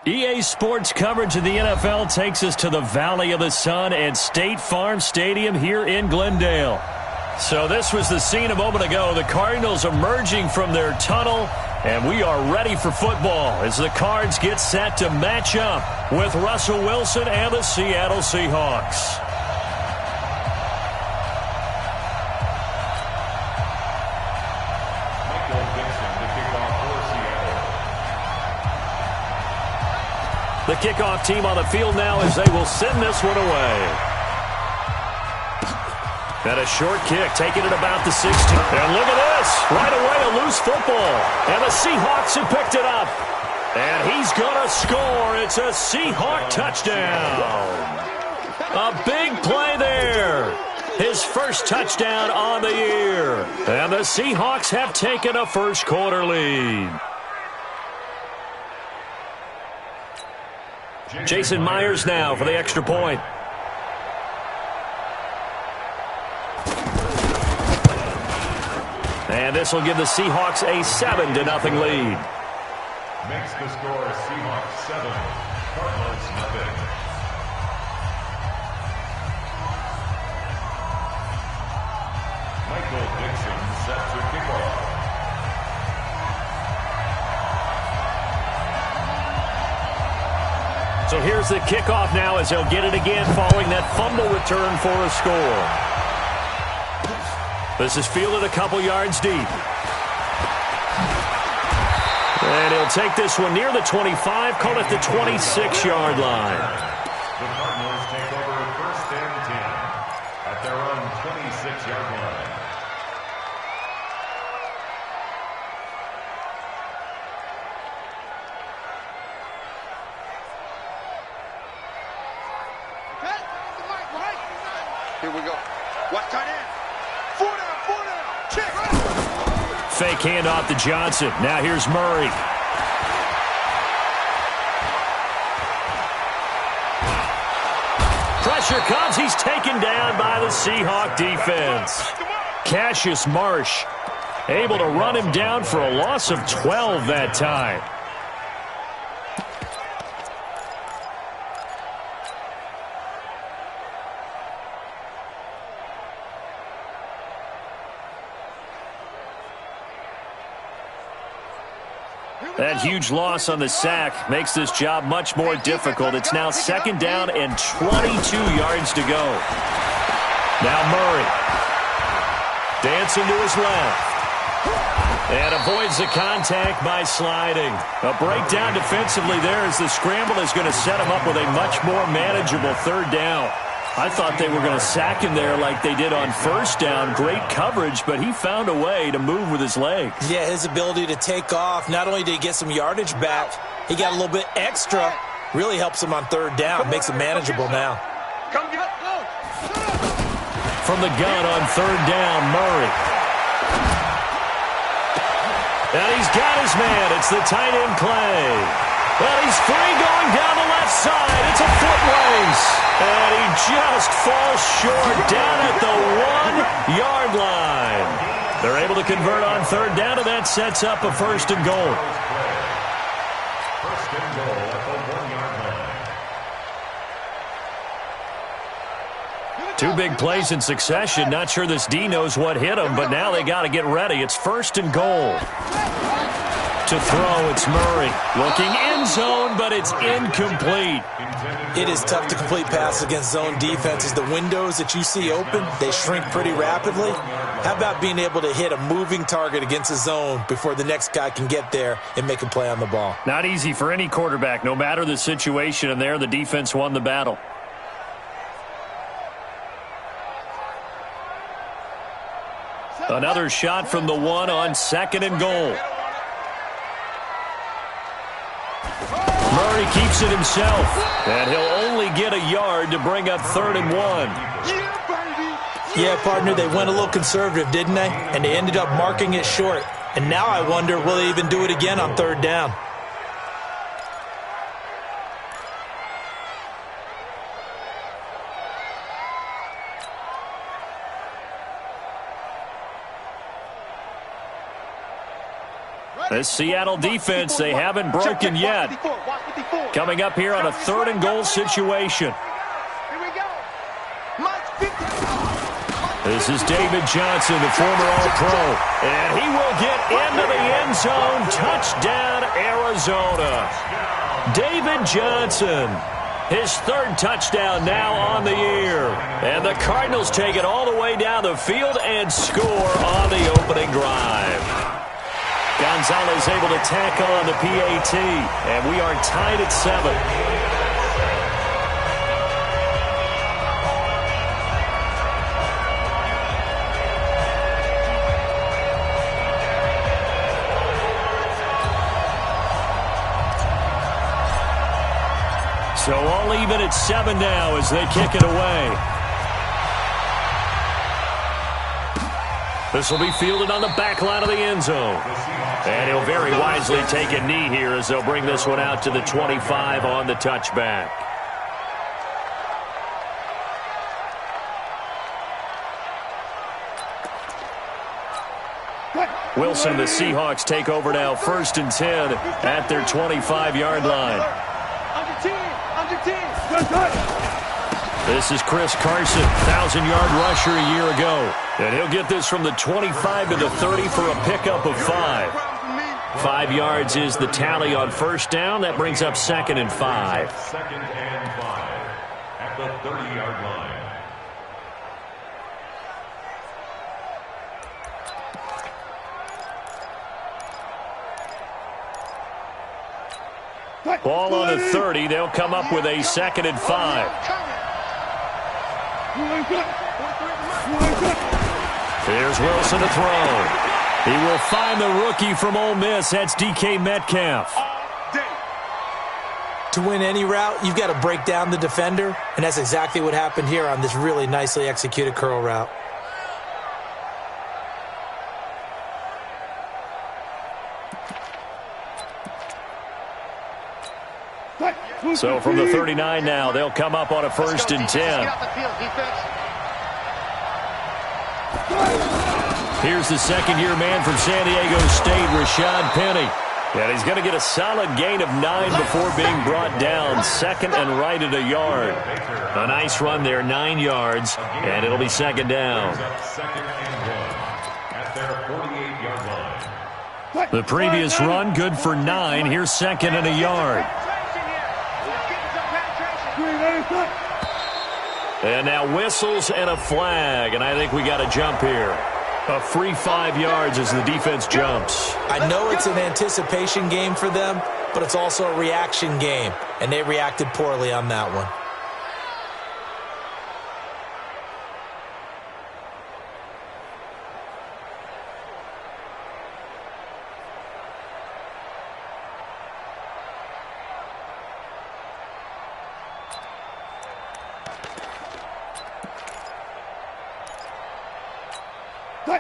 EA Sports coverage of the NFL takes us to the Valley of the Sun and State Farm Stadium here in Glendale. So this was the scene a moment ago. The Cardinals emerging from their tunnel, and we are ready for football as the Cards get set to match up with Russell Wilson and the Seattle Seahawks. The kickoff team on the field now as they will send this one away. And a short kick, taking it about the 16. And look at this. Right away, a loose football. And the Seahawks have picked it up. And he's going to score. It's a Seahawk touchdown. A big play there. His first touchdown on the year. And the Seahawks have taken a first quarter lead. Jason Myers now for the extra point. And this will give the Seahawks a 7-0 lead. Makes the score Seahawks 7, Cardinals nothing. Michael Dixon set to kick off. So here's the kickoff now as they'll get it again following that fumble return for a score. This is fielded a couple yards deep. And he'll take this one near the 25, call it the 26-yard line. The Cardinals take over first and 10 at their own 26-yard line. Here we go. Watch tight end. Four down. Kick. Fake handoff to Johnson. Now here's Murray. Pressure comes. He's taken down by the Seahawk defense. Cassius Marsh able to run him down for a loss of 12 that time. That huge loss on the sack makes this job much more difficult. It's now second down and 22 yards to go. Now Murray. Dancing to his left. And avoids the contact by sliding. A breakdown defensively there as the scramble is going to set him up with a much more manageable third down. I thought they were going to sack him there like they did on first down. Great coverage, but he found a way to move with his legs. Yeah, his ability to take off, not only did he get some yardage back, he got a little bit extra. Really helps him on third down, makes it manageable now. From the gun on third down, Murray. And he's got his man. It's the tight end play. Well, he's free going down the left side. It's a foot race. And he just falls short down at the 1-yard line. They're able to convert on third down, and that sets up a first and goal. First and goal at the 1-yard line. Two big plays in succession. Not sure this D knows what hit him, but now they got to get ready. It's first and goal. To throw, it's Murray. Looking end zone, but it's incomplete. It is tough to complete passes against zone defenses. The windows that you see open, they shrink pretty rapidly. How about being able to hit a moving target against a zone before the next guy can get there and make a play on the ball? Not easy for any quarterback, no matter the situation, and there the defense won the battle. Another shot from the one on second and goal. Murray keeps it himself, and he'll only get a yard to bring up 3rd and 1. Yeah, partner, they went a little conservative, didn't they? And they ended up marking it short. And now I wonder, will they even do it again on third down? This Seattle defense, they haven't broken yet. Coming up here on a 3rd and goal situation. This is David Johnson, the former All-Pro. And he will get into the end zone. Touchdown, Arizona. David Johnson, his 3rd touchdown now on the year. And the Cardinals take it all the way down the field and score on the opening drive. Gonzalez able to tack on the PAT. And we are tied at 7. So all even at 7 now as they kick it away. This will be fielded on the back line of the end zone. And he'll very wisely take a knee here as they'll bring this one out to the 25 on the touchback. Wilson, the Seahawks take over now 1st and 10 at their 25-yard line. This is Chris Carson, 1,000-yard rusher a year ago. And he'll get this from the 25 to the 30 for a pickup of 5. 5 yards is the tally on 1st down. That brings up 2nd and 5. 2nd and 5 at the 30-yard line. Ball on the 30. They'll come up with a 2nd and 5. Here's Wilson to throw. He will find the rookie from Ole Miss. That's DK Metcalf. To win any route, you've got to break down the defender, and that's exactly what happened here on this really nicely executed curl route. So from the 39 now, they'll come up on a 1st and 10. Here's the 2nd-year man from San Diego State, Rashad Penny. And he's going to get a solid gain of 9 before being brought down. 2nd and right at a yard. A nice run there, 9 yards, and it'll be 2nd down. The previous run, good for 9. Here's 2nd and a yard. And now whistles and a flag, and I think we got a jump here. A free 5 yards as the defense jumps. I know it's an anticipation game for them, but it's also a reaction game, and they reacted poorly on that one.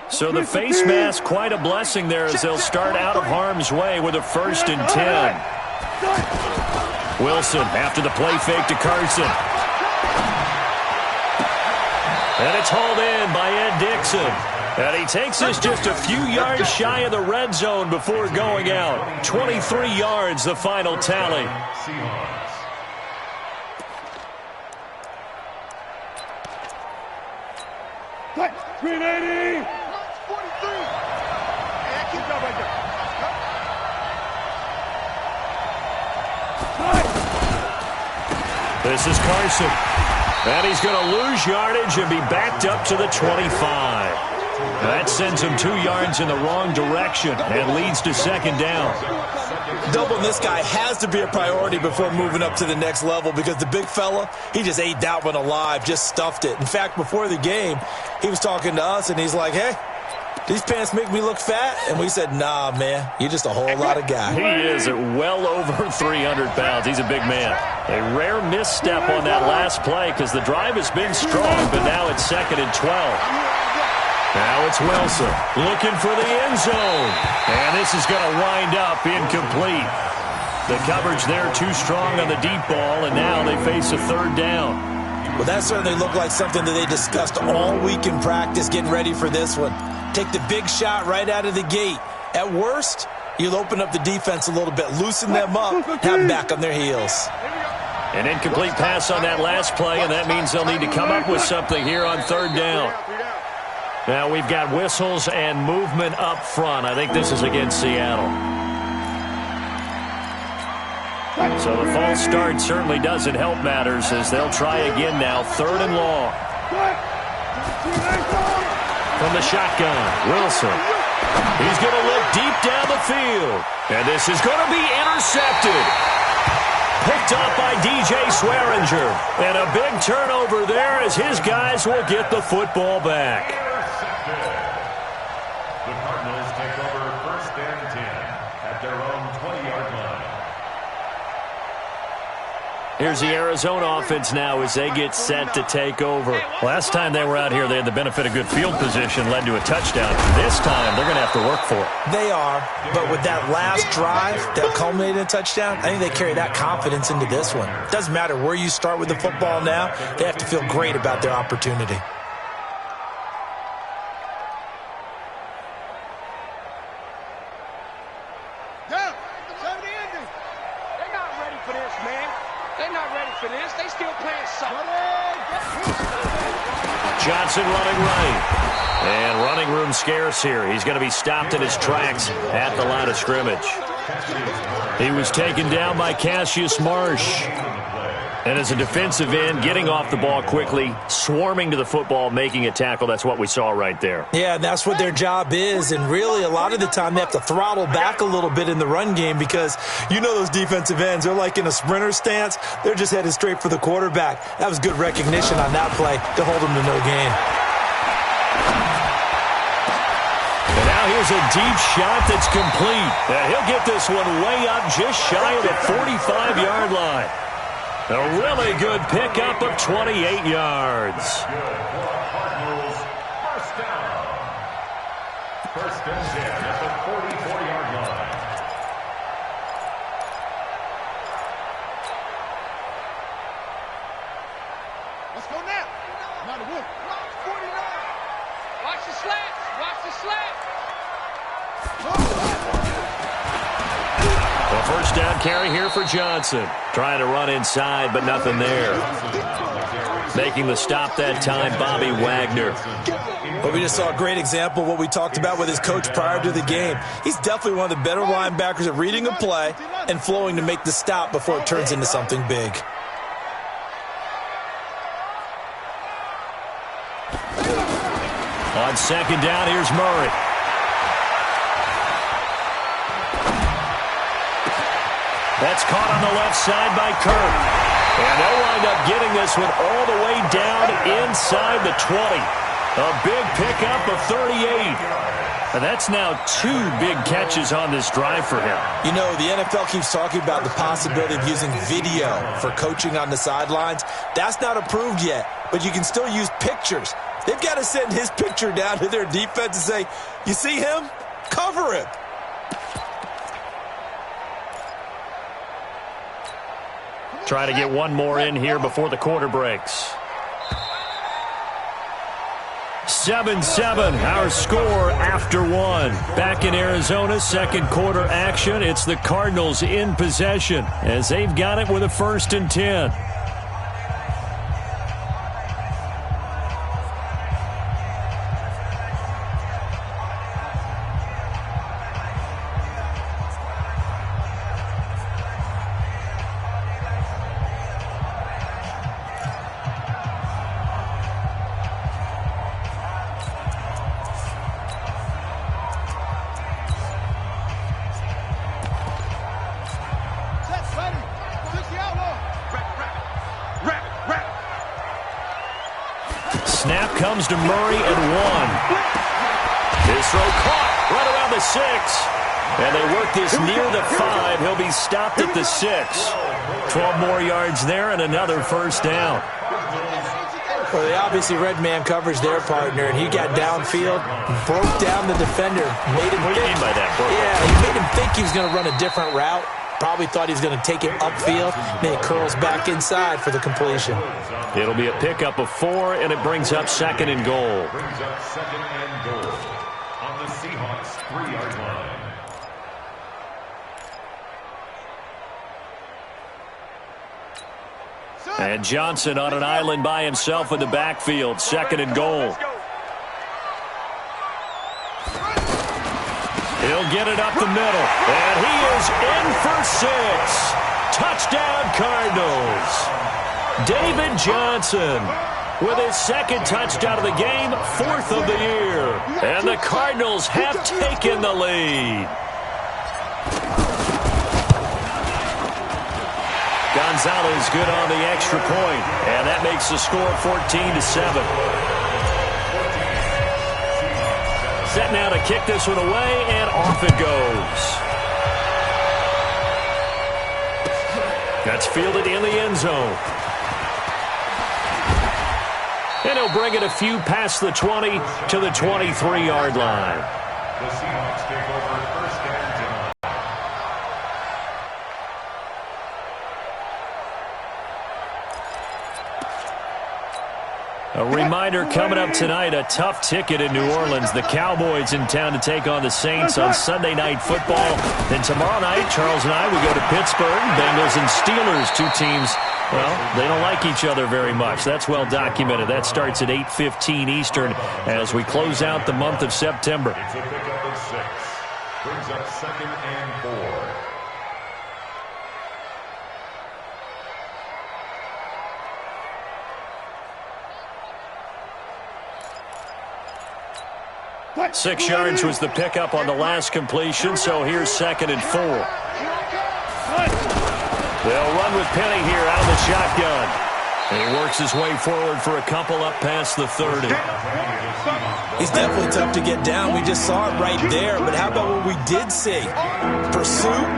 So the face mask, quite a blessing there as they'll start out of harm's way with a 1st and 10. Wilson after the play fake to Carson. And it's hauled in by Ed Dixon. And he takes this just a few yards shy of the red zone before going out. 23 yards, the final tally. 380. This is Carson. And he's going to lose yardage and be backed up to the 25. That sends him 2 yards in the wrong direction and leads to 2nd down. Doubling this guy has to be a priority before moving up to the next level because the big fella, he just ate that one alive, just stuffed it. In fact, before the game, he was talking to us, and he's like, hey, these pants make me look fat? And we said, nah, man, you're just a whole lot of guy. He is at well over 300 pounds. He's a big man. A rare misstep on that last play because the drive has been strong, but now it's 2nd and 12. Now it's Wilson looking for the end zone. And this is going to wind up incomplete. The coverage there too strong on the deep ball, and now they face a 3rd down. Well, that certainly looked like something that they discussed all week in practice getting ready for this one. Take the big shot right out of the gate. At worst, You'll open up the defense a little bit, loosen them up, have them back on their heels. An incomplete pass on that last play, and that means they'll need to come up with something here on third down. Now we've got whistles and movement up front. I think this is against Seattle. So the false start certainly doesn't help matters as they'll try again now. Third and long. From the shotgun, Wilson. He's going to look deep down the field. And this is going to be intercepted. Picked up by DJ Swearinger. And a big turnover there as his guys will get the football back. The Cardinals take over first and 10 at their own 20-yard line. Here's the Arizona offense now as they get set to take over. Last time they were out here, they had the benefit of good field position, led to a touchdown. This time, they're going to have to work for it. They are, but with that last drive that culminated in a touchdown, I think they carry that confidence into this one. It doesn't matter where you start with the football now. They have to feel great about their opportunity. Johnson running right. And running room scarce here. He's going to be stopped in his tracks at the line of scrimmage. He was taken down by Cassius Marsh. And as a defensive end, getting off the ball quickly, swarming to the football, making a tackle. That's what we saw right there. Yeah, that's what their job is. And really, a lot of the time, they have to throttle back a little bit in the run game because you know those defensive ends, they're like in a sprinter stance. They're just headed straight for the quarterback. That was good recognition on that play to hold them to no gain. And now here's a deep shot that's complete. And he'll get this one way up just shy of the 45-yard line. A really good pickup of 28 yards. Cardinals first down. First and 10 at the 44-yard line. Let's go now. Not a win. 49. Watch the slats. Watch the slats. A first down carry here for Johnson. Trying to run inside, but nothing there. Making the stop that time, Bobby Wagner. But we just saw a great example of what we talked about with his coach prior to the game. He's definitely one of the better linebackers at reading a play and flowing to make the stop before it turns into something big. On second down, here's Murray. That's caught on the left side by Kirk. And they'll wind up getting this one all the way down inside the 20. A big pickup of 38. And that's now 2 big catches on this drive for him. You know, the NFL keeps talking about the possibility of using video for coaching on the sidelines. That's not approved yet, but you can still use pictures. They've got to send his picture down to their defense and say, you see him? Cover him. Trying to get one more in here before the quarter breaks. 7-7, our score after one. Back in Arizona, second quarter action. It's the Cardinals in possession as they've got it with a first and 10. Snap comes to Murray and 1. His throw caught right around the 6. And they work this near the 5. He'll be stopped at the 6. 12 more yards there and another first down. Well, they obviously read man coverage their partner, and he got downfield, broke down the defender. Made him what do you mean by that? Yeah, he made him think he was going to run a different route. Probably thought he was going to take it upfield. Then he curls back inside for the completion. It'll be a pickup of 4, and it brings up second and goal. Brings up second and goal on the Seahawks 3-yard line. And Johnson on an island by himself in the backfield. 2nd and goal. He'll get it up the middle. And he is in for 6. Touchdown, Cardinals. David Johnson with his 2nd touchdown of the game, 4th of the year. And the Cardinals have taken the lead. Gonzalez good on the extra point, and that makes the score 14-7. Set now to kick this one away, and off it goes. That's fielded in the end zone. And he'll bring it a few past the 20 to the 23-yard line. The Seahawks take over 1st and 10. A reminder coming up tonight, a tough ticket in New Orleans. The Cowboys in town to take on the Saints on Sunday Night Football. Then tomorrow night, Charles and I, we go to Pittsburgh. Bengals and Steelers, 2 teams, well, they don't like each other very much. That's well documented. That starts at 8:15 Eastern as we close out the month of September. It's a pickup of 6. Brings up 2nd and 4. What? 6 yards was the pickup on the last completion, so here's 2nd and 4. They'll run with Penny here out of the shotgun. And he works his way forward for a couple up past the 30. He's definitely tough to get down. We just saw it right there. But how about what we did see? Pursuit,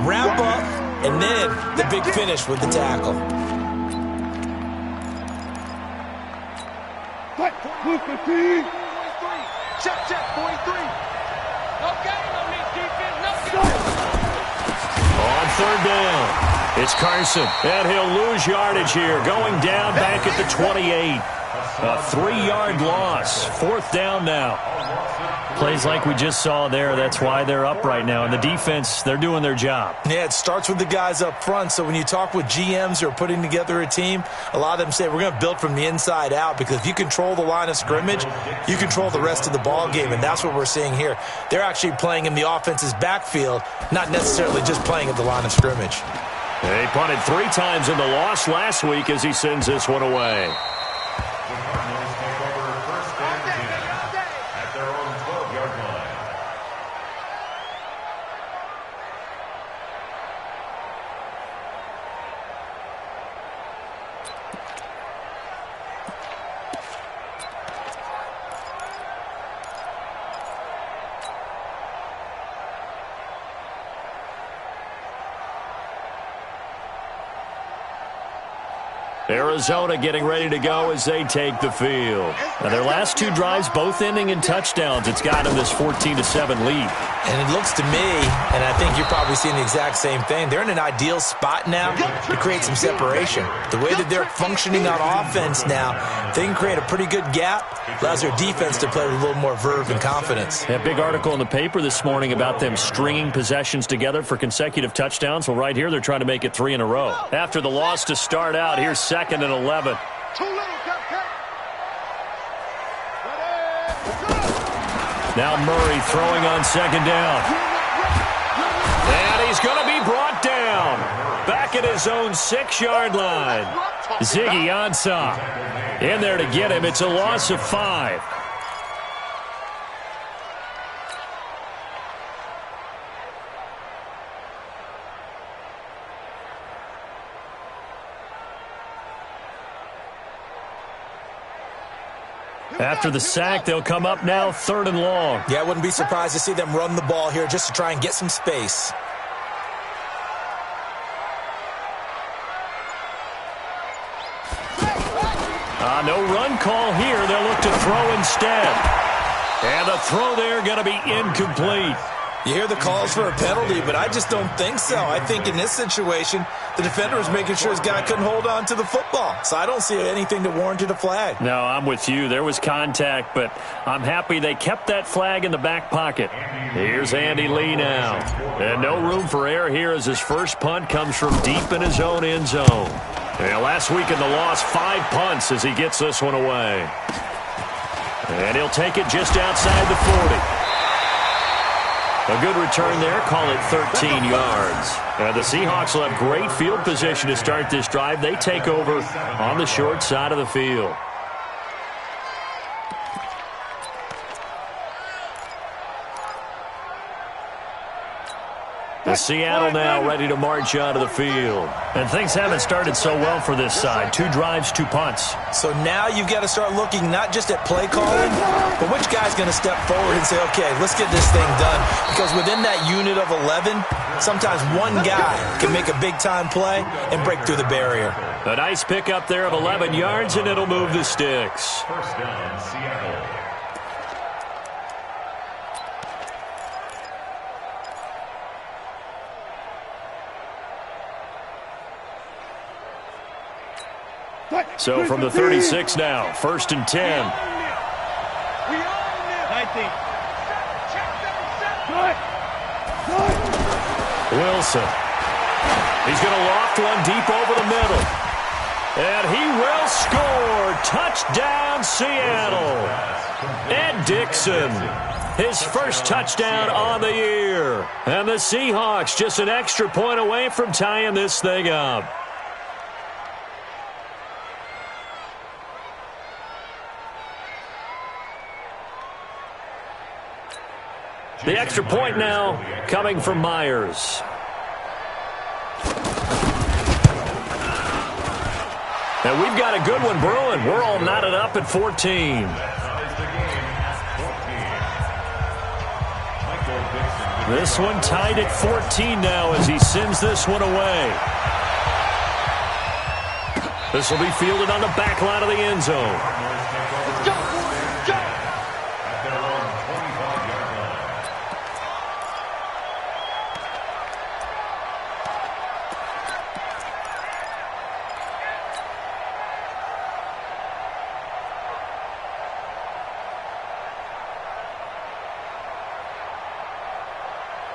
wrap up, and then the big finish with the tackle. Check, 43. No game on this defense. No game. On 3rd down, it's Carson. And he'll lose yardage here. Going down back at the 28. A 3-yard loss. 4th down now. Plays like we just saw there. That's why they're up right now. And the defense, they're doing their job. Yeah, it starts with the guys up front. So when you talk with GMs who are putting together a team, a lot of them say we're going to build from the inside out, because if you control the line of scrimmage, you control the rest of the ball game, and that's what we're seeing here. They're actually playing in the offense's backfield, not necessarily just playing at the line of scrimmage. They punted 3 times in the loss last week as he sends this one away. The Cardinals take over 1st and 10 at their own 12-yard line. Arizona getting ready to go as they take the field. Now their last 2 drives both ending in touchdowns. It's got them this 14-7 lead. And it looks to me, and I think you're probably seeing the exact same thing, they're in an ideal spot now to create some separation. The way that they're functioning on offense now, they can create a pretty good gap. Allows their defense to play with a little more verve and confidence. That big article in the paper this morning about them stringing possessions together for consecutive touchdowns. Well, right here, they're trying to make it 3 in a row. After the loss to start out, here's 2nd and 11. Now Murray throwing on 2nd down. And he's going to be brought down. Back at his own 6-yard line. Ziggy Ansah in there to get him. It's a loss of 5. After the sack, they'll come up now 3rd and long. Yeah, I wouldn't be surprised to see them run the ball here just to try and get some space. No run call here. They'll look to throw instead. And the throw there going to be incomplete. You hear the calls for a penalty, but I just don't think so. I think in this situation, the defender was making sure his guy couldn't hold on to the football. So I don't see anything that warranted a flag. No, I'm with you. There was contact, but I'm happy they kept that flag in the back pocket. Here's Andy Lee now. And no room for error here as his first punt comes from deep in his own end zone. Yeah, last week in the loss, 5 punts as he gets this one away. And he'll take it just outside the 40. A good return there. Call it 13 yards. And the Seahawks will have great field position to start this drive. They take over on the short side of the field. Seattle now ready to march out of the field. And things haven't started so well for this side. 2 drives, 2 punts. So now you've got to start looking not just at play calling, but which guy's going to step forward and say, okay, let's get this thing done. Because within that unit of 11, sometimes one guy can make a big-time play and break through the barrier. A nice pickup there of 11 yards, and it'll move the sticks. First down, Seattle. So from the 36 now, 1st and 10. Wilson. He's going to loft one deep over the middle. And he will score. Touchdown, Seattle. Ed Dixon. His first touchdown on the year. And the Seahawks just an extra point away from tying this thing up. The extra point now coming from Myers. And we've got a good one brewing. We're all knotted up at 14. This one tied at 14 now as he sends this one away. This will be fielded on the back line of the end zone.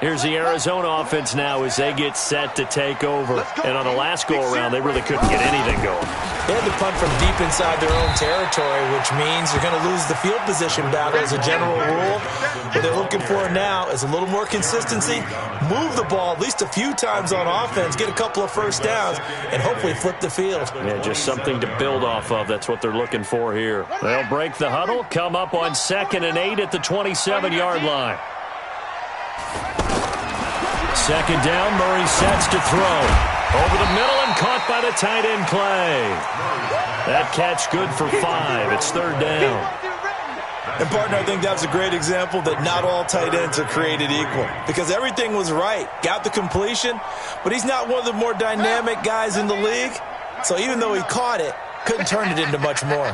Here's the Arizona offense now as they get set to take over. And on the last go-around, they really couldn't get anything going. They had to punt from deep inside their own territory, which means they're going to lose the field position battle as a general rule. What they're looking for now is a little more consistency, move the ball at least a few times on offense, get a couple of first downs, and hopefully flip the field. Yeah, just something to build off of. That's what they're looking for here. They'll break the huddle, come up on 2nd and 8 at the 27-yard line. 2nd down, Murray sets to throw. Over the middle and caught by the tight end Clay. That catch good for 5. It's 3rd down. And, partner, I think that was a great example that not all tight ends are created equal. Because everything was right. Got the completion, but he's not one of the more dynamic guys in the league. So even though he caught it, couldn't turn it into much more.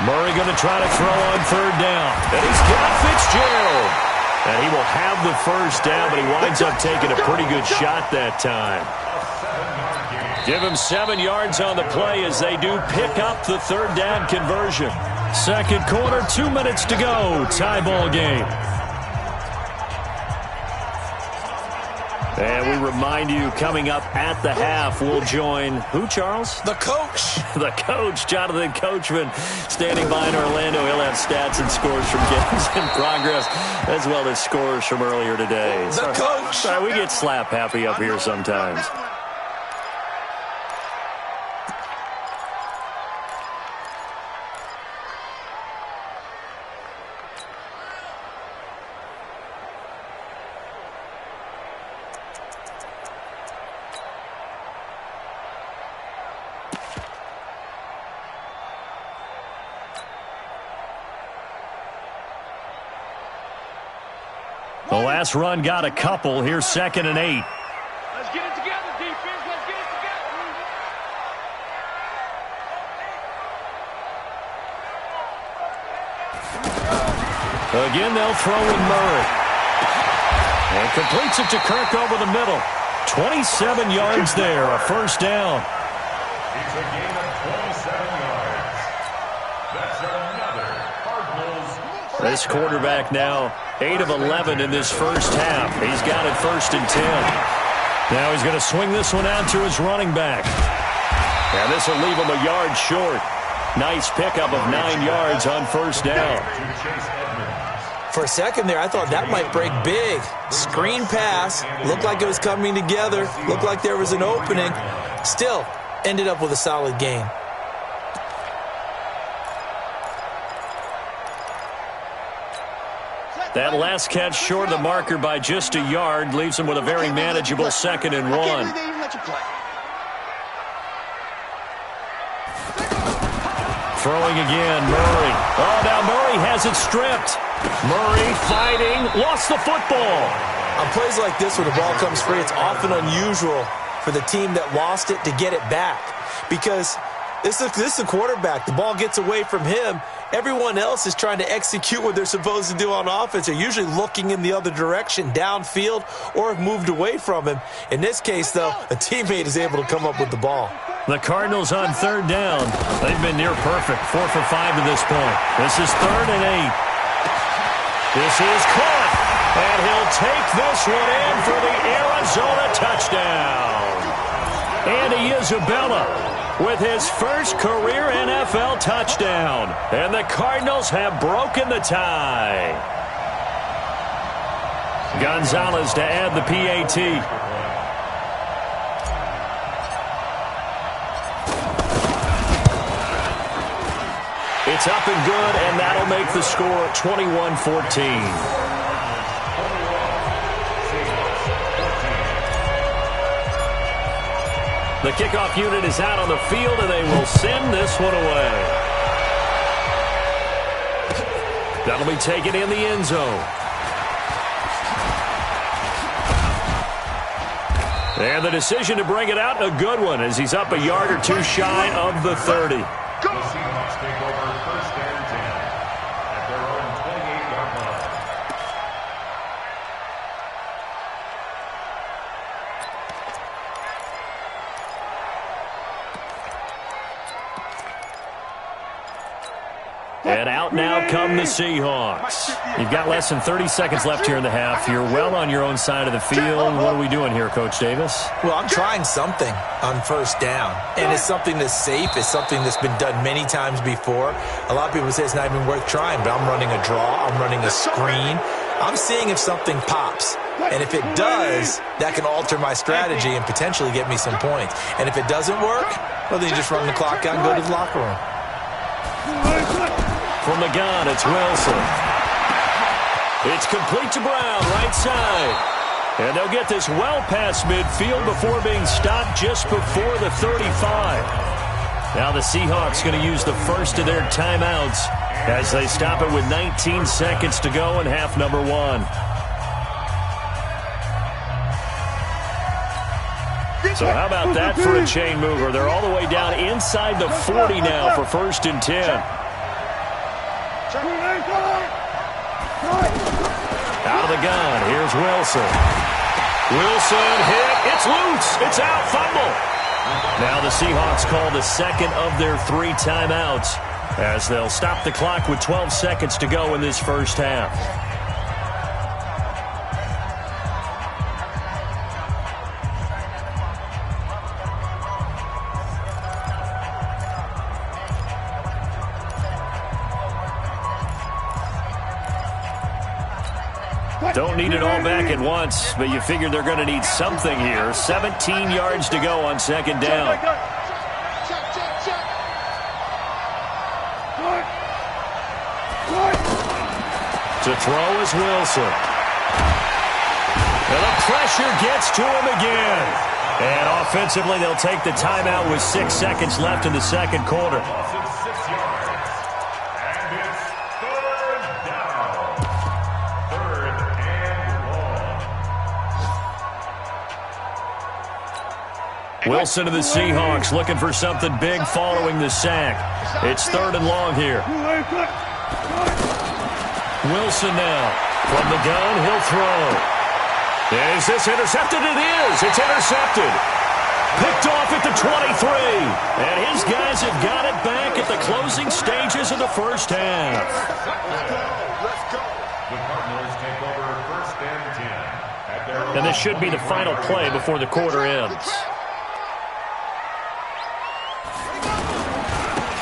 Murray going to try to throw on 3rd down. And he's got Fitzgerald. And he will have the first down, but he winds up taking a pretty good shot that time. Give him 7 yards on the play as they do pick up the 3rd down conversion. 2nd quarter, 2 minutes to go. Tie ball game. And we remind you, coming up at the half, we'll join who, Charles? The coach. The coach, Jonathan Coachman, standing by in Orlando. He'll have stats and scores from games in progress, as well as scores from earlier today. The coach. Sorry, we get slap happy up here sometimes. The last run got a couple. Here's 2nd and 8. Let's get it together, defense. Let's get it together. Again, they'll throw with Murray. And completes it to Kirk over the middle. 27 yards there, a first down. It's a gain of 27 yards. That's another Cardinals. This quarterback now 8 of 11 in this first half. He's got it 1st and 10. Now he's going to swing this one out to his running back. And this will leave him a yard short. Nice pickup of 9 yards on first down. For a second there, I thought that might break big. Screen pass. Looked like it was coming together. Looked like there was an opening. Still, ended up with a solid gain. That last catch short of the marker by just a yard leaves him with a very manageable 2nd and 1. Throwing again, Murray. Oh, now Murray has it stripped. Murray fighting, lost the football. On plays like this where the ball comes free, it's often unusual for the team that lost it to get it back. Because this is a quarterback. The ball gets away from him. Everyone else is trying to execute what they're supposed to do on offense. They're usually looking in the other direction, downfield, or have moved away from him. In this case, though, a teammate is able to come up with the ball. The Cardinals on 3rd down. They've been near perfect, 4 for 5 to this point. This is 3rd and 8. This is caught, and he'll take this one in for the Arizona touchdown. Andy Isabella with his first career NFL touchdown. And the Cardinals have broken the tie. Gonzalez to add the PAT. It's up and good, and that'll make the score 21-14. The kickoff unit is out on the field, and they will send this one away. That'll be taken in the end zone. And the decision to bring it out, a good one, as he's up a yard or two shy of the 30. The Seahawks take over 1st and 10 at their own 28-yard line. And out now come the Seahawks. You've got less than 30 seconds left here in the half. You're well on your own side of the field. What are we doing here, Coach Davis? Well, I'm trying something on 1st down, and it's something that's safe. It's something that's been done many times before. A lot of people say it's not even worth trying, but I'm running a draw. I'm running a screen. I'm seeing if something pops. And if it does, that can alter my strategy and potentially get me some points. And if it doesn't work, well, then you just run the clock out and go to the locker room. From the gun, it's Wilson. It's complete to Brown, right side. And they'll get this well past midfield before being stopped just before the 35. Now the Seahawks going to use the first of their timeouts as they stop it with 19 seconds to go in half number 1. So how about that for a chain mover? They're all the way down inside the 40 now for 1st and 10. Out of the gun, here's Wilson. Wilson hit, it's loose, it's out, fumble. Now the Seahawks call the second of their 3 timeouts as they'll stop the clock with 12 seconds to go in this first half. Don't need it all back at once, but you figure they're going to need something here. 17 yards to go on 2nd down. To throw is Wilson. And the pressure gets to him again. And offensively, they'll take the timeout with 6 seconds left in the 2nd quarter. Wilson to the Seahawks looking for something big following the sack. It's 3rd and long here. Wilson now. From the gun, he'll throw. Is this intercepted? It is. It's intercepted. Picked off at the 23. And his guys have got it back at the closing stages of the first half. The Cardinals take over 1st and 10 at their own and this should be the final play before the quarter ends.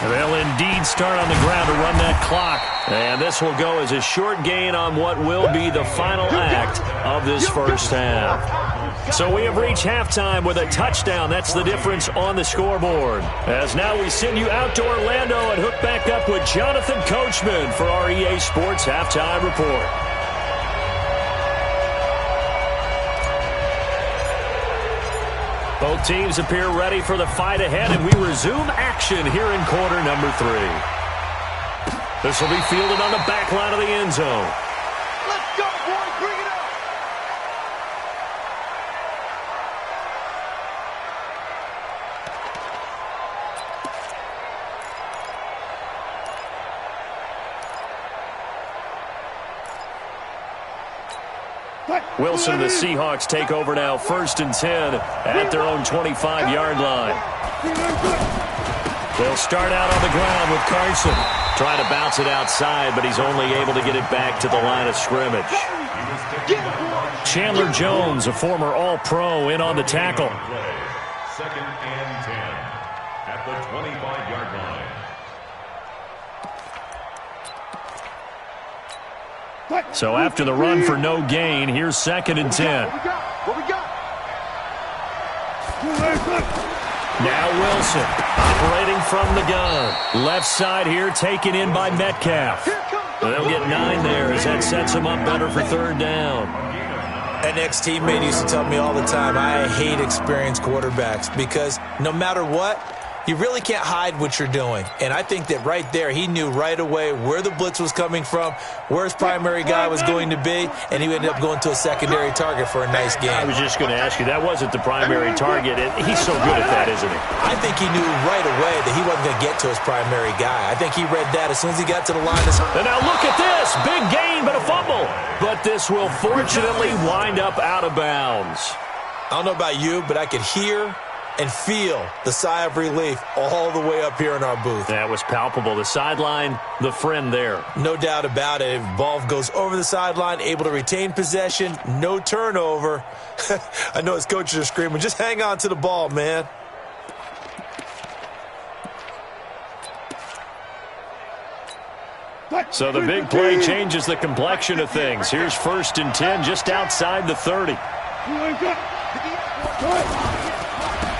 They'll indeed start on the ground to run that clock. And this will go as a short gain on what will be the final act of this first half. So we have reached halftime with a touchdown. That's the difference on the scoreboard. As now we send you out to Orlando and hook back up with Jonathan Coachman for our EA Sports Halftime Report. Both teams appear ready for the fight ahead, and we resume action here in quarter number 3. This will be fielded on the back line of the end zone. Let's go, boys. Bring it up. Wilson and the Seahawks take over now, 1st and 10 at their own 25-yard line. They'll start out on the ground with Carson. Trying to bounce it outside, but he's only able to get it back to the line of scrimmage. Chandler Jones, a former All-Pro, in on the tackle. 2nd and 10 at the 25-yard line. So after the run for no gain, here's 2nd and 10. What we got? Now Wilson, operating from the gun. Left side here, taken in by Metcalf. They'll get 9 there as that sets them up better for 3rd down. An ex-teammate used to tell me all the time, I hate experienced quarterbacks because no matter what, you really can't hide what you're doing. And I think that right there, he knew right away where the blitz was coming from, where his primary guy was going to be, and he ended up going to a secondary target for a nice game. I was just going to ask you, that wasn't the primary target. He's so good at that, isn't he? I think he knew right away that he wasn't going to get to his primary guy. I think he read that as soon as he got to the line. And now look at this. Big gain, but a fumble. But this will fortunately wind up out of bounds. I don't know about you, but I could hear and feel the sigh of relief all the way up here in our booth. That was palpable. The sideline, the friend there. No doubt about it. Ball goes over the sideline, able to retain possession, no turnover. I know his coaches are screaming, just hang on to the ball, man. So the big play changes the complexion of things. Here's 1st and 10 just outside the 30.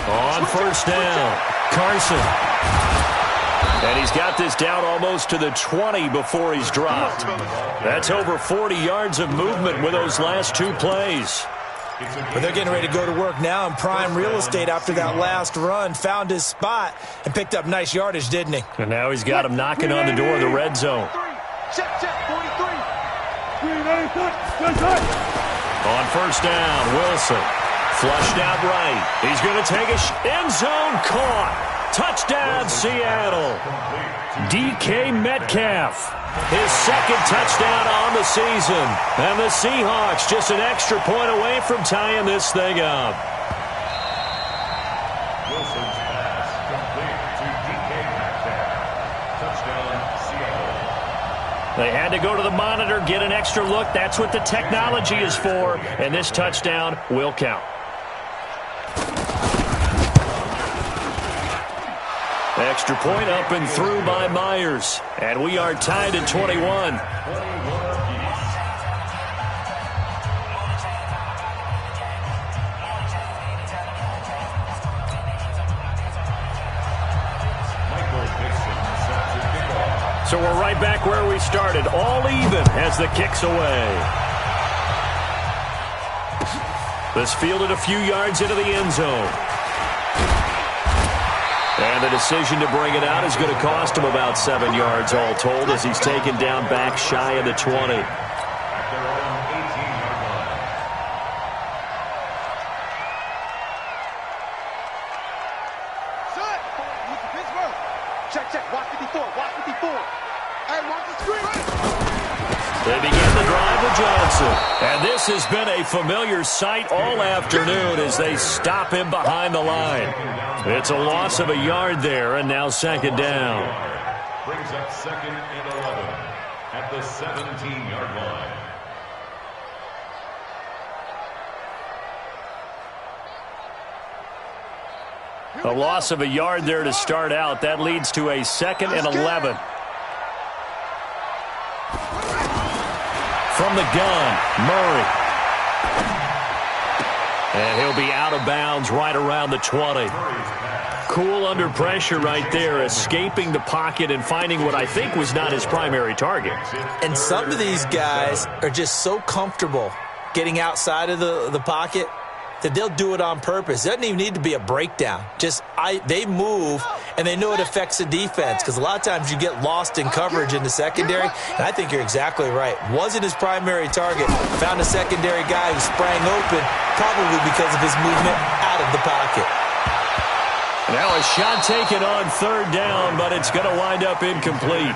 On 1st down, Carson. And he's got this down almost to the 20 before he's dropped. That's over 40 yards of movement with those last 2 plays. But they're getting ready to go to work now in prime real estate after that last run. Found his spot and picked up nice yardage, didn't he? And now he's got him knocking on the door of the red zone. Check, 43. On 1st down, Wilson. Flushed out right. He's going to take a end zone caught. Touchdown, Seattle. DK Metcalf. His 2nd touchdown on the season. And the Seahawks just an extra point away from tying this thing up. Wilson's pass complete to DK Metcalf. Touchdown, Seattle. They had to go to the monitor, get an extra look. That's what the technology is for. And this touchdown will count. Extra point up and through by Myers. And we are tied at 21. So we're right back where we started. All even as the kick's away. This fielded a few yards into the end zone. And the decision to bring it out is going to cost him about 7 yards all told as he's taken down back shy of the 20. At their own 18-yard line. Son, look at Pittsburgh. Check. Watch 54. Hey, watch the screen. They begin the drive with Johnson. And this has been a familiar sight all afternoon as they stop him behind the line. It's a loss of a yard there, and now 2nd down. Brings up 2nd and 11 at the 17-yard line. A loss of a yard there to start out. That leads to a 2nd and 11. From the gun, Murray. And he'll be out of bounds right around the 20. Cool under pressure right there, escaping the pocket and finding what I think was not his primary target. And some of these guys are just so comfortable getting outside of the pocket that they'll do it on purpose. It doesn't even need to be a breakdown. They move, and they know it affects the defense, because a lot of times you get lost in coverage in the secondary, and I think you're exactly right. Wasn't his primary target. Found a secondary guy who sprang open, probably because of his movement out of the pocket. Now a shot taken on 3rd down, but it's going to wind up incomplete.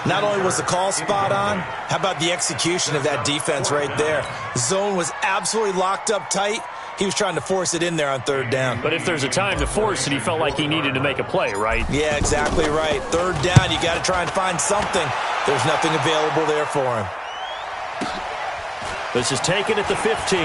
Not only was the call spot on, how about the execution of that defense right there? The zone was absolutely locked up tight. He was trying to force it in there on 3rd down. But if there's a time to force it, he felt like he needed to make a play, right? Yeah, exactly right. 3rd down, you got to try and find something. There's nothing available there for him. This is taken at the 15.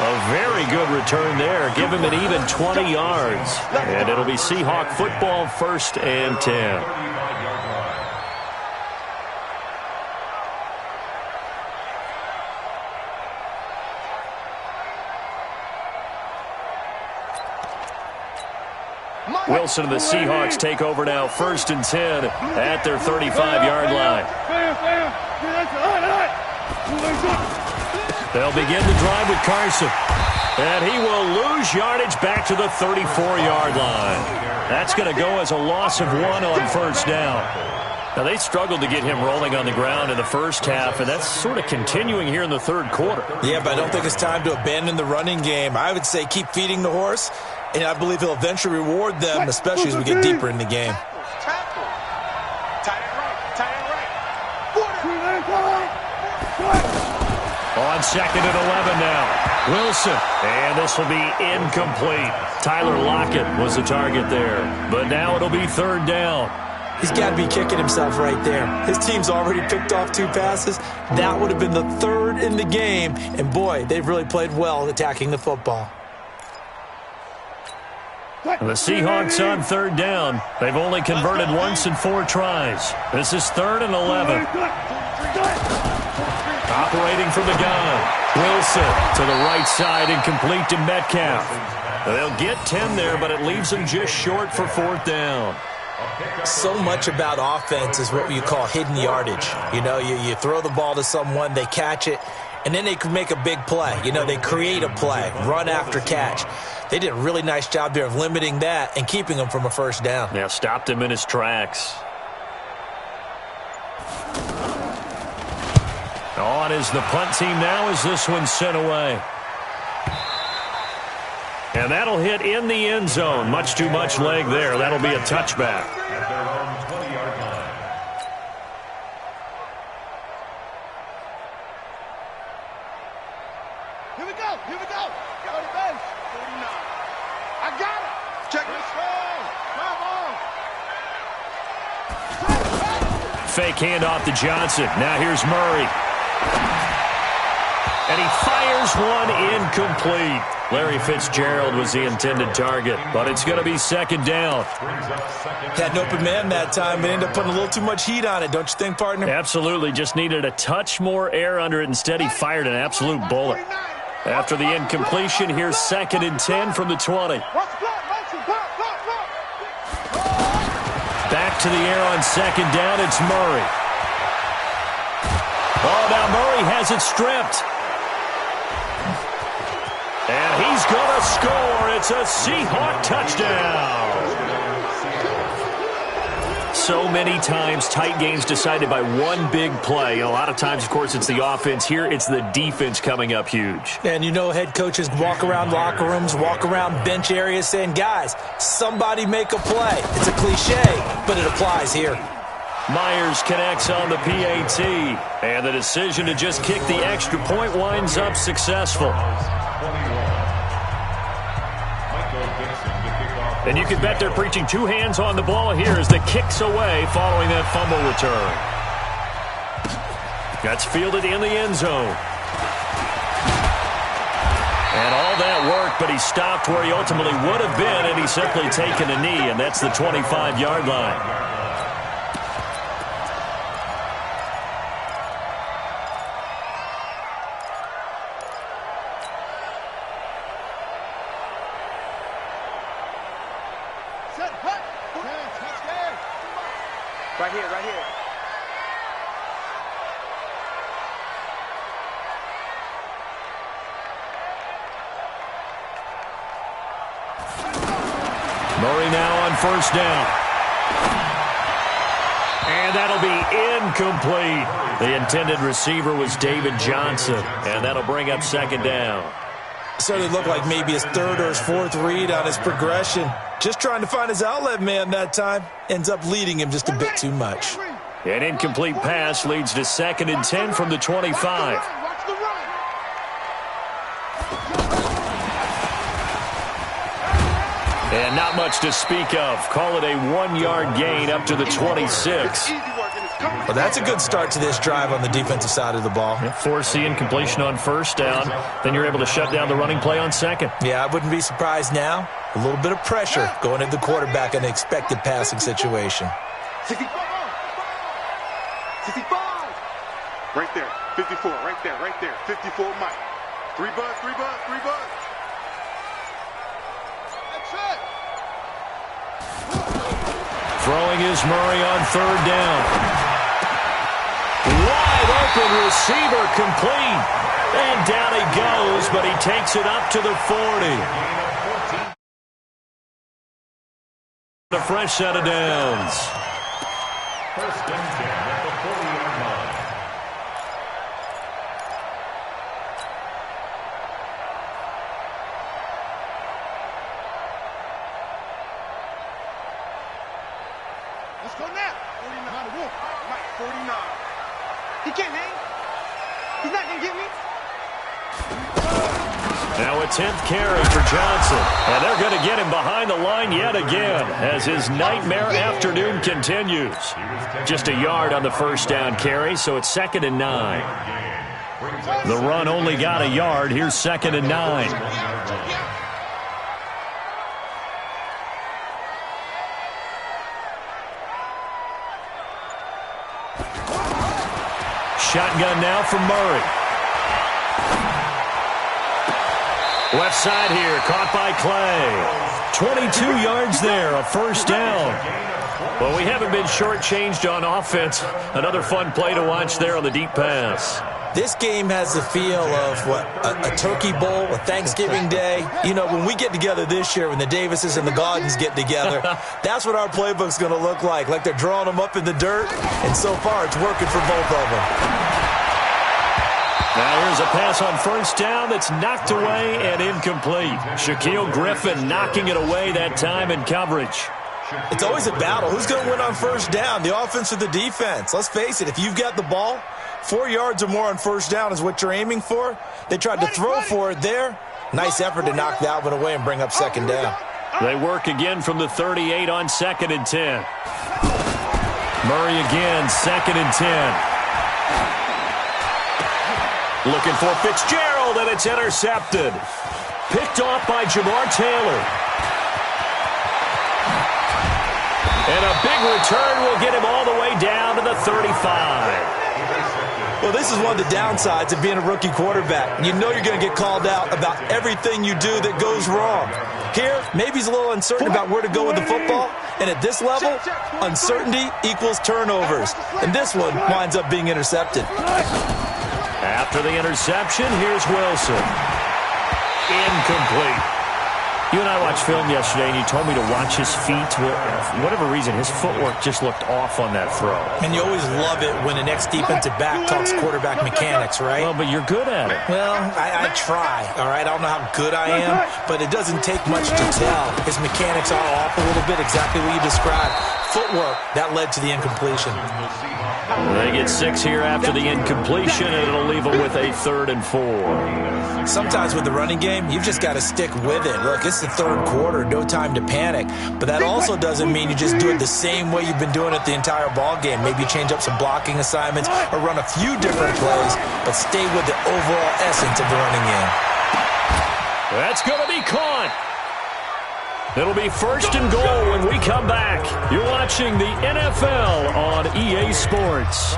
A very good return there. Give him an even 20 yards. And it'll be Seahawk football, 1st and 10. Wilson and the Seahawks take over now, 1st and 10 at their 35-yard line. They'll begin the drive with Carson. And he will lose yardage back to the 34-yard line. That's going to go as a loss of 1 on 1st down. Now, they struggled to get him rolling on the ground in the first half, and that's sort of continuing here in the 3rd quarter. Yeah, but I don't think it's time to abandon the running game. I would say keep feeding the horse, and I believe he'll eventually reward them, especially as we get deeper in the game. On 2nd and 11 now. Wilson. And this will be incomplete. Tyler Lockett was the target there. But now it'll be 3rd down. He's got to be kicking himself right there. His team's already picked off 2 passes. That would have been the 3rd in the game. And, boy, they've really played well attacking the football. And the Seahawks on 3rd down. They've only converted once in 4 tries. This is 3rd and 11. Operating from the gun. Wilson to the right side and complete to Metcalf. They'll get 10 there, but it leaves them just short for 4th down. So much about offense is what you call hidden yardage. You know, you throw the ball to someone, they catch it, and then they can make a big play. You know, they create a play, run after catch. They did a really nice job there of limiting that and keeping him from a 1st down. Yeah, stopped him in his tracks. On is the punt team now as this one's sent away. And that'll hit in the end zone. Much too much leg there. That'll be a touchback. At their own 20-yard line. Here we go. Here we go. Go to base. 49. I got it. Check this one. Come on. Fake handoff to Johnson. Now here's Murray. And he fires one incomplete. Larry Fitzgerald was the intended target, but it's going to be 2nd down. Had an open man that time, but ended up putting a little too much heat on it, don't you think, partner? Absolutely. Just needed a touch more air under it. Instead, he fired an absolute bullet. After the incompletion, here's 2nd and 10 from the 20. Back to the air on 2nd down. It's Murray. Oh, now Murray has it stripped. And he's going to score. It's a Seahawk touchdown. So many times tight games decided by one big play. A lot of times, of course, it's the offense. Here, it's the defense coming up huge. And you know head coaches walk around locker rooms, walk around bench areas saying, guys, somebody make a play. It's a cliche, but it applies here. Myers connects on the PAT. And the decision to just kick the extra point winds up successful. And you can bet they're preaching 2 hands on the ball here as the kick's away following that fumble return. That's fielded in the end zone. And all that work, but he stopped where he ultimately would have been, and he's simply taken a knee, and that's the 25-yard line. Right here, right here. Murray now on first down. And that'll be incomplete. The intended receiver was David Johnson, and that'll bring up second down. Certainly looked like maybe his third or his fourth read on his progression. Just trying to find his outlet man that time. Ends up leading him just a bit too much. An incomplete pass leads to 2nd and 10 from the 25. And not much to speak of. Call it a 1-yard gain up to the 26. Well, that's a good start to this drive on the defensive side of the ball. Force the incompletion on first down. Then you're able to shut down the running play on second. Yeah, I wouldn't be surprised now. A little bit of pressure going into the quarterback in an expected passing situation. 65. Right there. 54. Right there. Right there. 54 Mike. 3 buzz. 3 buzz. 3 buzz. That's it. Throwing is Murray on third down. Wide open receiver complete. And down he goes, but he takes it up to the 40. A fresh set of downs. First and 10 at the 40-yard line. Let's go now. 49. Mike, 49. He can't hang. He's not going to get me. Now a 10th carry for Johnson. And they're going to get him behind the line yet again as his nightmare afternoon continues. Just a yard on the first down carry, so it's 2nd and 9. The run only got a yard. Here's 2nd and 9. Shotgun now from Murray. Left side here, caught by Clay. 22 yards there, a first down. Well, we haven't been shortchanged on offense. Another fun play to watch there on the deep pass. This game has the feel of, a turkey bowl, a Thanksgiving day. You know, when we get together this year, when the Davises and the Gaudens get together, that's what our playbook's going to look like they're drawing them up in the dirt, and so far it's working for both of them. Now here's a pass on first down that's knocked away and incomplete. Shaquille Griffin knocking it away that time in coverage. It's always a battle. Who's going to win on first down, the offense or the defense? Let's face it, if you've got the ball, 4 yards or more on first down is what you're aiming for. They tried to throw for it there. Nice effort to knock that one away and bring up second down. They work again from the 38 on 2nd and 10. Murray again, 2nd and 10. Looking for Fitzgerald, and it's intercepted. Picked off by Jamar Taylor. And a big return will get him all the way down to the 35. Well, this is one of the downsides of being a rookie quarterback. You know you're going to get called out about everything you do that goes wrong. Here, maybe he's a little uncertain about where to go with the football. And at this level, uncertainty equals turnovers. And this one winds up being intercepted. After the interception, here's Wilson. Incomplete. You and I watched film yesterday, and you told me to watch his feet. For whatever reason, his footwork just looked off on that throw. And you always love it when the next defensive back talks quarterback mechanics, right? Well, but you're good at it. Well, I try, all right? I don't know how good I am, but it doesn't take much to tell. His mechanics are off a little bit, exactly what you described. Footwork, that led to the incompletion. They get 6 here after the incompletion, and it'll leave them with a 3rd and 4. Sometimes with the running game, you've just got to stick with it. Look, it's the third quarter, no time to panic. But that also doesn't mean you just do it the same way you've been doing it the entire ball game. Maybe change up some blocking assignments or run a few different plays, but stay with the overall essence of the running game. That's going to be caught. It'll be first and goal when we come back. You're watching the NFL on EA Sports.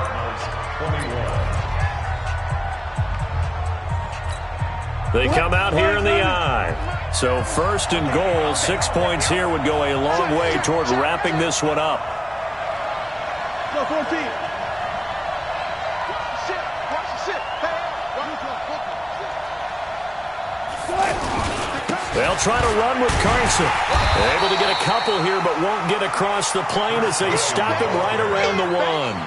They come out here in the eye. So first and goal, 6 points here would go a long way toward wrapping this one up. No, 14. They'll try to run with Carson. They're able to get a couple here, but won't get across the plane as they stop him right around the one.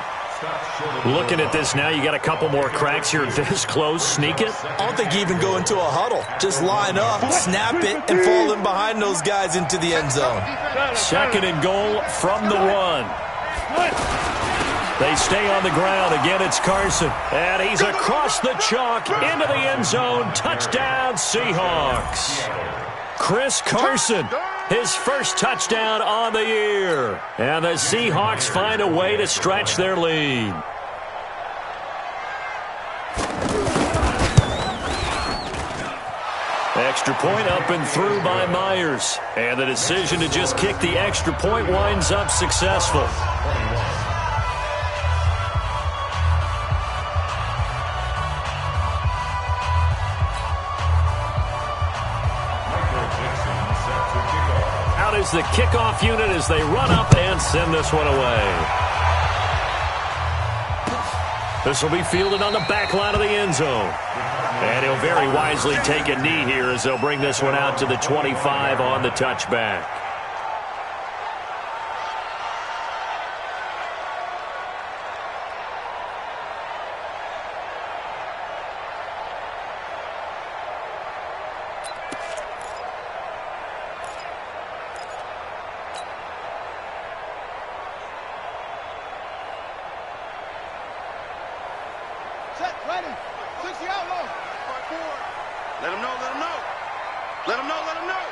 Looking at this now, you got a couple more cracks here this close. Sneak it. I don't think you even go into a huddle. Just line up, snap it, and fall in behind those guys into the end zone. Second and goal from the one. They stay on the ground. Again, it's Carson. And he's across the chalk into the end zone. Touchdown, Seahawks. Chris Carson, his first touchdown on the year. And the Seahawks find a way to stretch their lead. Extra point up and through by Myers. And the decision to just kick the extra point winds up successful. Out is the kickoff unit as they run up and send this one away. This will be fielded on the back line of the end zone. And he'll very wisely take a knee here as they'll bring this one out to the 25 on the touchback. Let him know, let him know. Let him know, let him know.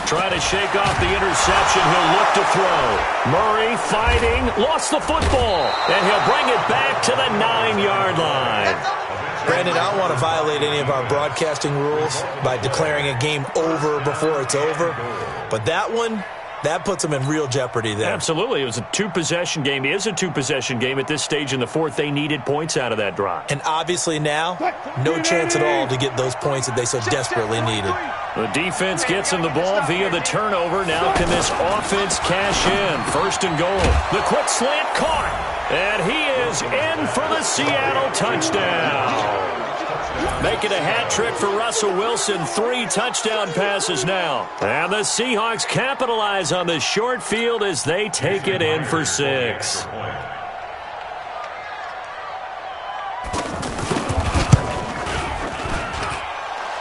Trying to shake off the interception. He'll look to throw. Murray fighting, lost the football. And he'll bring it back to the 9-yard line. Brandon, I don't want to violate any of our broadcasting rules by declaring a game over before it's over. But that one, that puts them in real jeopardy there. Absolutely. It was a two-possession game. It is a two-possession game at this stage in the fourth. They needed points out of that drive. And obviously now, no chance at all to get those points that they so desperately needed. The defense gets him the ball via the turnover. Now can this offense cash in? First and goal. The quick slant caught. And he is in for the Seattle touchdown. Making a hat trick for Russell Wilson. 3 touchdown passes now. And the Seahawks capitalize on the short field as they take it in for 6.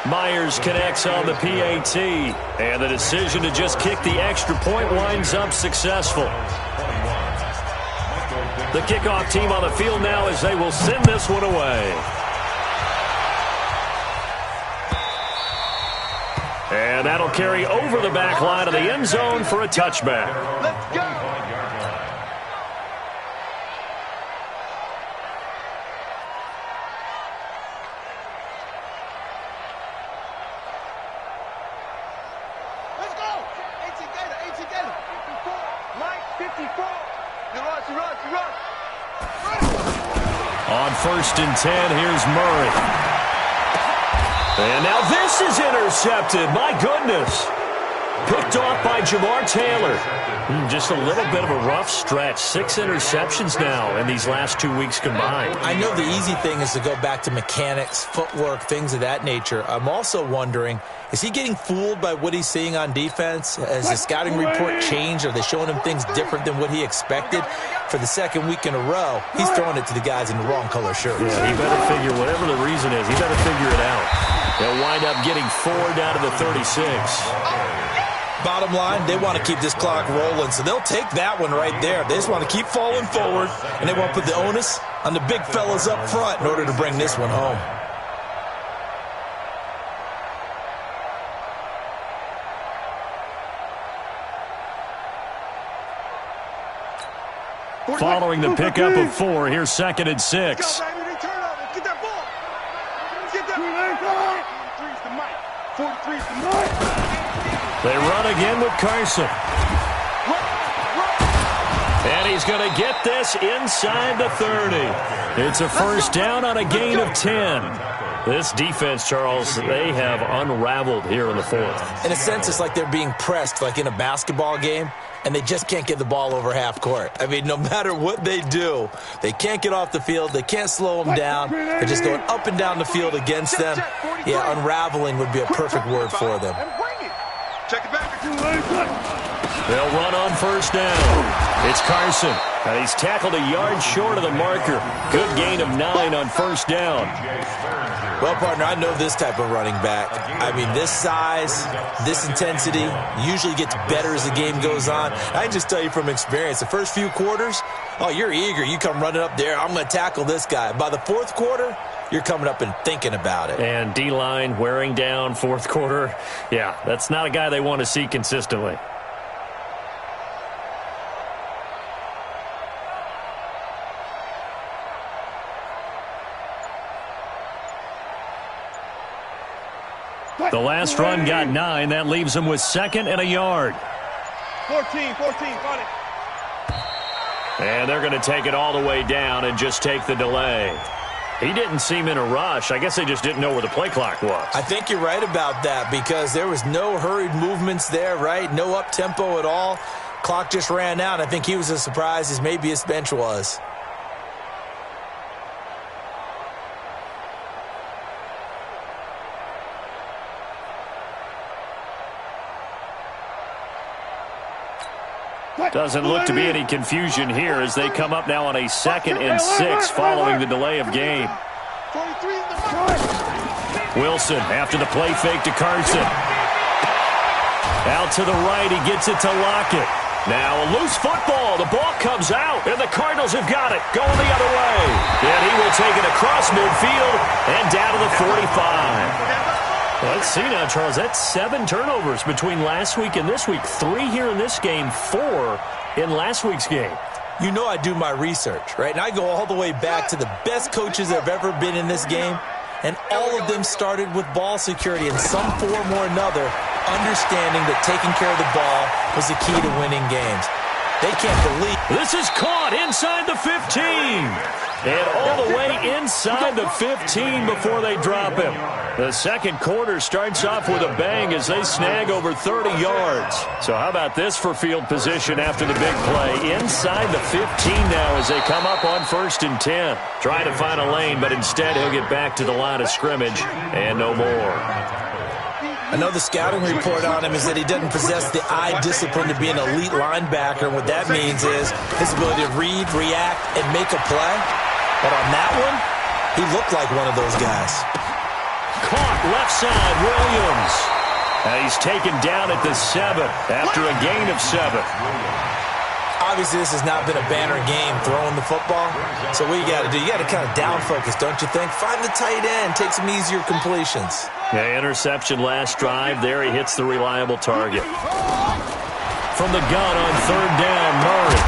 Myers connects on the PAT. And the decision to just kick the extra point winds up successful. The kickoff team on the field now as they will send this one away. And that'll carry over the back line of the end zone for a touchback. Let's go. Let's go. 18 Gator, 18 Gator. 54. Mike, 54. You rush. On first and 10, here's Murray. And now this is intercepted. My goodness. Picked off by Jamar Taylor. Just a little bit of a rough stretch. 6 interceptions now in these last 2 weeks combined. I know the easy thing is to go back to mechanics, footwork, things of that nature. I'm also wondering, is he getting fooled by what he's seeing on defense? Has the scouting report changed? Are they showing him things different than what he expected? For the second week in a row, he's throwing it to the guys in the wrong color shirts. Yeah, he better figure, whatever the reason is, he better figure it out. They'll wind up getting 4 down to the 36. Bottom line, they want to keep this clock rolling, so they'll take that one right there. They just want to keep falling forward, and they want to put the onus on the big fellas up front in order to bring this one home. Following the pickup of 4, here's 2nd and 6. They run again with Carson. And he's going to get this inside the 30. It's a first down on a gain of 10. This defense, Charles, they have unraveled here in the fourth. In a sense, it's like they're being pressed, like in a basketball game, and they just can't get the ball over half court. I mean, no matter what they do, they can't get off the field. They can't slow them down. They're just going up and down the field against them. Yeah, unraveling would be a perfect word for them. They'll run on first down. It's Carson. And he's tackled a yard short of the marker. Good gain of 9 on first down. Well, partner, I know this type of running back. I mean, this size, this intensity usually gets better as the game goes on. I can just tell you from experience, the first few quarters, oh, you're eager. You come running up there, I'm going to tackle this guy. By the fourth quarter, you're coming up and thinking about it. And D-line wearing down fourth quarter. Yeah, that's not a guy they want to see consistently. The last run got 9. That leaves him with second and a yard. 14, got it. And they're going to take it all the way down and just take the delay. He didn't seem in a rush. I guess they just didn't know where the play clock was. I think you're right about that because there was no hurried movements there, right? No up-tempo at all. Clock just ran out. I think he was as surprised as maybe his bench was. Doesn't look to be any confusion here as they come up now on a 2nd and 6 following the delay of game. Wilson after the play fake to Carson. Out to the right, he gets it to Lockett. Now a loose football. The ball comes out, and the Cardinals have got it. Going the other way. And he will take it across midfield and down to the 45. Let's see now, Charles. That's 7 turnovers between last week and this week. 3 here in this game, 4 in last week's game. You know I do my research, right? And I go all the way back to the best coaches that have ever been in this game. And all of them started with ball security in some form or another, understanding that taking care of the ball was the key to winning games. They can't believe. This is caught inside the 15. And all the way inside the 15 before they drop him. The second quarter starts off with a bang as they snag over 30 yards. So how about this for field position after the big play? Inside the 15 now as they come up on 1st and 10. Trying to find a lane, but instead he'll get back to the line of scrimmage and no more. I know the scouting report on him is that he doesn't possess the eye discipline to be an elite linebacker. And what that means is his ability to read, react, and make a play. But on that one, he looked like one of those guys. Caught left side, Williams. And he's taken down at the 7 after a gain of 7. Obviously, this has not been a banner game throwing the football. So what you got to do, you got to kind of down focus, don't you think? Find the tight end, take some easier completions. Yeah, interception last drive. There he hits the reliable target. From the gun on 3rd down, Murray.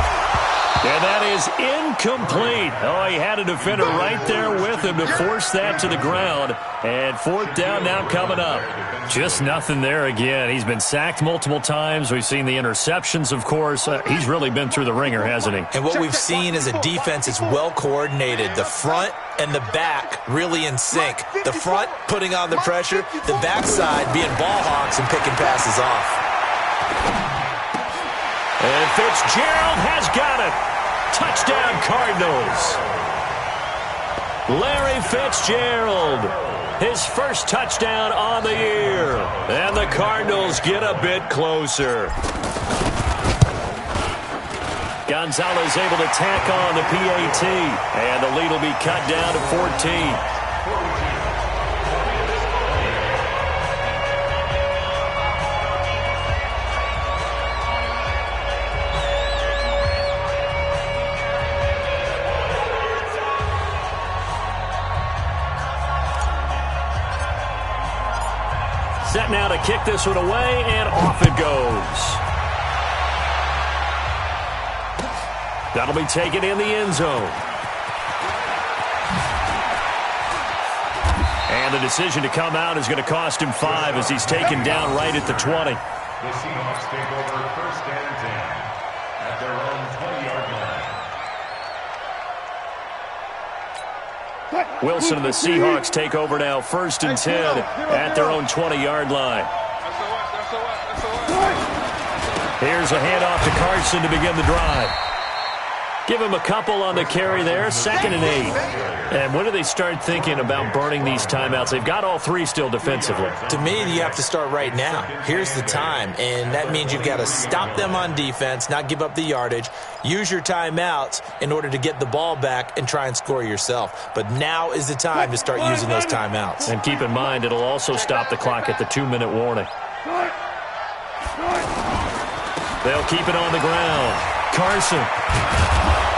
And that is incomplete. Oh, he had a defender right there with him to force that to the ground. And 4th down now coming up. Just nothing there again. He's been sacked multiple times. We've seen the interceptions, of course. He's really been through the ringer, hasn't he? And what we've seen is a defense that's well coordinated. The front and the back really in sync. The front putting on the pressure. The backside being ball hawks and picking passes off. And Fitzgerald has got it. Touchdown, Cardinals. Larry Fitzgerald, his first touchdown on the year. And the Cardinals get a bit closer. Gonzalez able to tack on the PAT. And the lead will be cut down to 14. Set now to kick this one away, and off it goes. That'll be taken in the end zone. And And the decision to come out is going to cost him 5 as he's taken down right at the 20. The Seahawks take over first and 10 at their own 20-yard line. Wilson and the Seahawks take over now first and 10 at their own 20-yard line. Here's a handoff to Carson to begin the drive. Give him a couple on the carry there, 2nd and 8. And when do they start thinking about burning these timeouts? They've got all 3 still defensively. To me, you have to start right now. Here's the time, and that means you've got to stop them on defense, not give up the yardage, use your timeouts in order to get the ball back and try and score yourself. But now is the time to start using those timeouts. And keep in mind, it'll also stop the clock at the 2-minute warning. They'll keep it on the ground. Carson.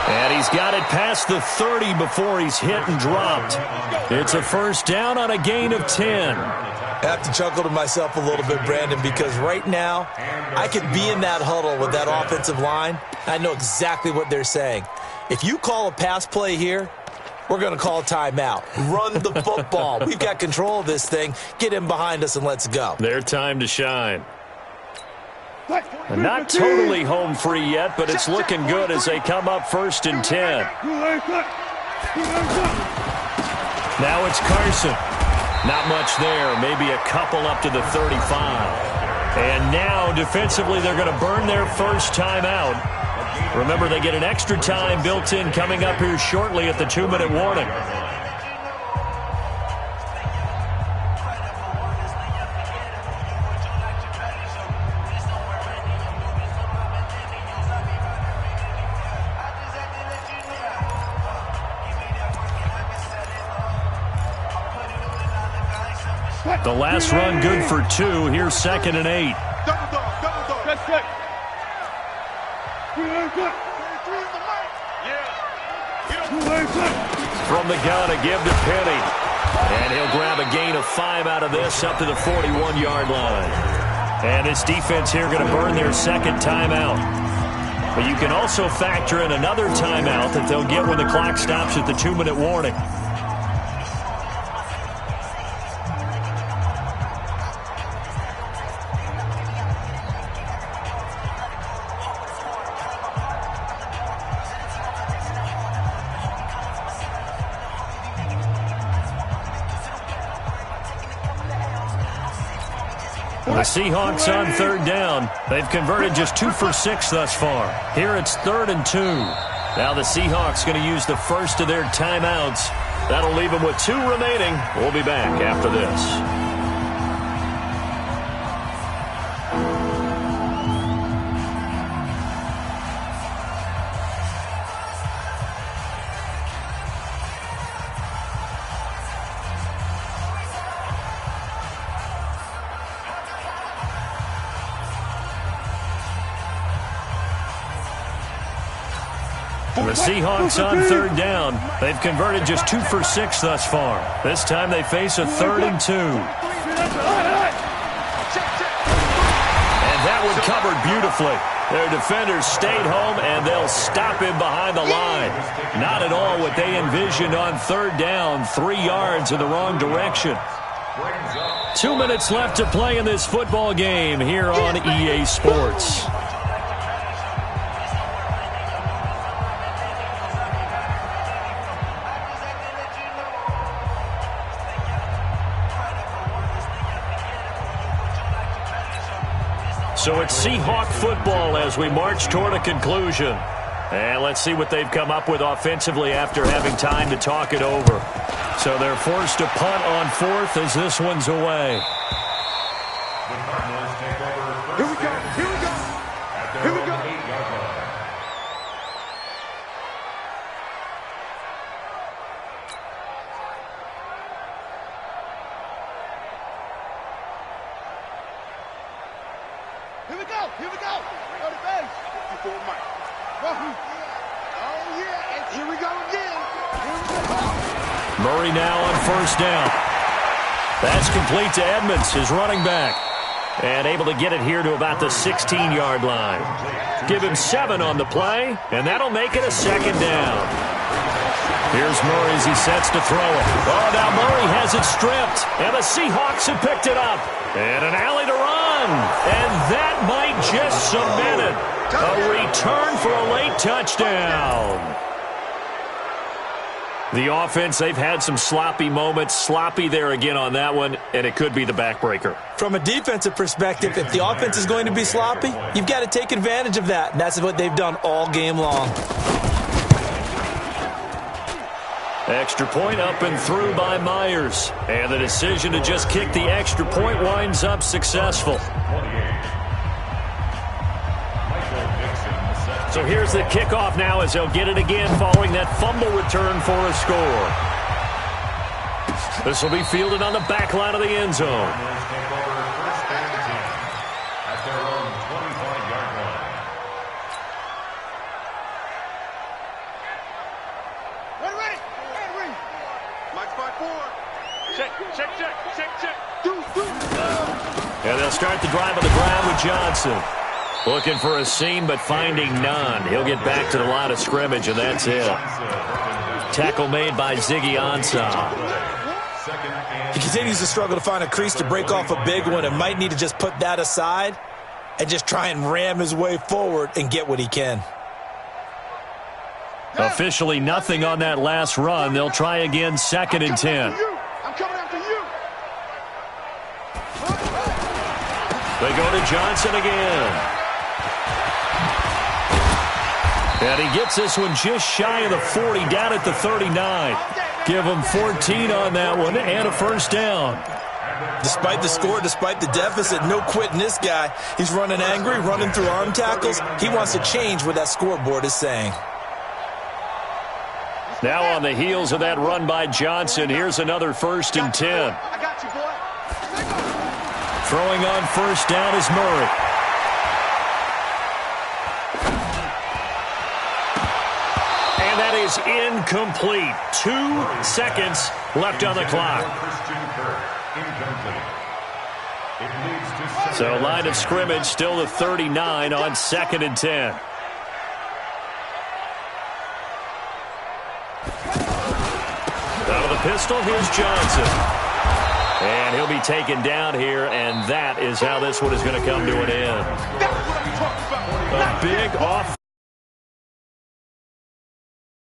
And he's got it past the 30 before he's hit and dropped. It's a first down on a gain of 10. I have to chuckle to myself a little bit, Brandon, because right now I could be in that huddle with that offensive line. I know exactly what they're saying. If you call a pass play here, we're going to call a timeout. Run the football. We've got control of this thing. Get him behind us and let's go. Their time to shine. And not totally home free yet, but it's looking good as they come up first and 10. Now it's Carson. Not much there, maybe a couple up to the 35. And now defensively they're going to burn their first timeout. Remember, they get an extra time built in coming up here shortly at the 2-minute warning. The last run good for 2. Here's 2nd and 8. From the gun, a give to Penny. And he'll grab a gain of 5 out of this up to the 41-yard line. And this defense here going to burn their second timeout. But you can also factor in another timeout that they'll get when the clock stops at the 2-minute warning. The Seahawks on 3rd down. They've converted just 2 for 6 thus far. Here it's 3rd and 2. Now the Seahawks going to use the first of their timeouts. That'll leave them with 2 remaining. We'll be back after this. The Seahawks on 3rd down. They've converted just 2 for 6 thus far. This time they face a 3rd and 2. And that one covered beautifully. Their defenders stayed home, and they'll stop him behind the line. Not at all what they envisioned on 3rd down. 3 yards in the wrong direction. 2 minutes left to play in this football game here on EA Sports. So it's Seahawk football as we march toward a conclusion. And let's see what they've come up with offensively after having time to talk it over. So they're forced to punt on 4th as this one's away. The Cardinals take over first. Here we go. Here we go. Here we go. 8-yard line. Here we go. Here we go. Go to base. 54 Mike. Oh, yeah. And here we go again. Here we go. Murray now on 1st down. That's complete to Edmonds, his running back. And able to get it here to about the 16-yard line. Give him 7 on the play, and that'll make it a 2nd down. Here's Murray as he sets to throw it. Oh, now Murray has it stripped. And the Seahawks have picked it up. And an alley to run. And that might just cement it. A return for a late touchdown. The offense, they've had some sloppy moments. Sloppy there again on that one, and it could be the backbreaker. From a defensive perspective, if the offense is going to be sloppy, you've got to take advantage of that. And that's what they've done all game long. Extra point up and through by Myers. And the decision to just kick the extra point winds up successful. So here's the kickoff now as they'll get it again following that fumble return for a score. This will be fielded on the back line of the end zone. And they'll start the drive on the ground with Johnson. Looking for a seam, but finding none. He'll get back to the line of scrimmage, and that's it. Tackle made by Ziggy Ansah. He continues to struggle to find a crease to break off a big one and might need to just put that aside and just try and ram his way forward and get what he can. Officially nothing on that last run. They'll try again, 2nd and 10. I'm coming after you. They go to Johnson again. And he gets this one just shy of the 40, down at the 39. Give him 14 on that one and a first down. Despite the score, despite the deficit, no quitting this guy. He's running angry, running through arm tackles. He wants to change what that scoreboard is saying. Now on the heels of that run by Johnson, here's another 1st and 10. I got you, boy. Throwing on first down is Murray. And that is incomplete. 2 seconds left on the clock. So line of scrimmage still the 39 on 2nd and 10. Out of the pistol, here's Johnson. And he'll be taken down here, and that is how this one is going to come to an end. A big off.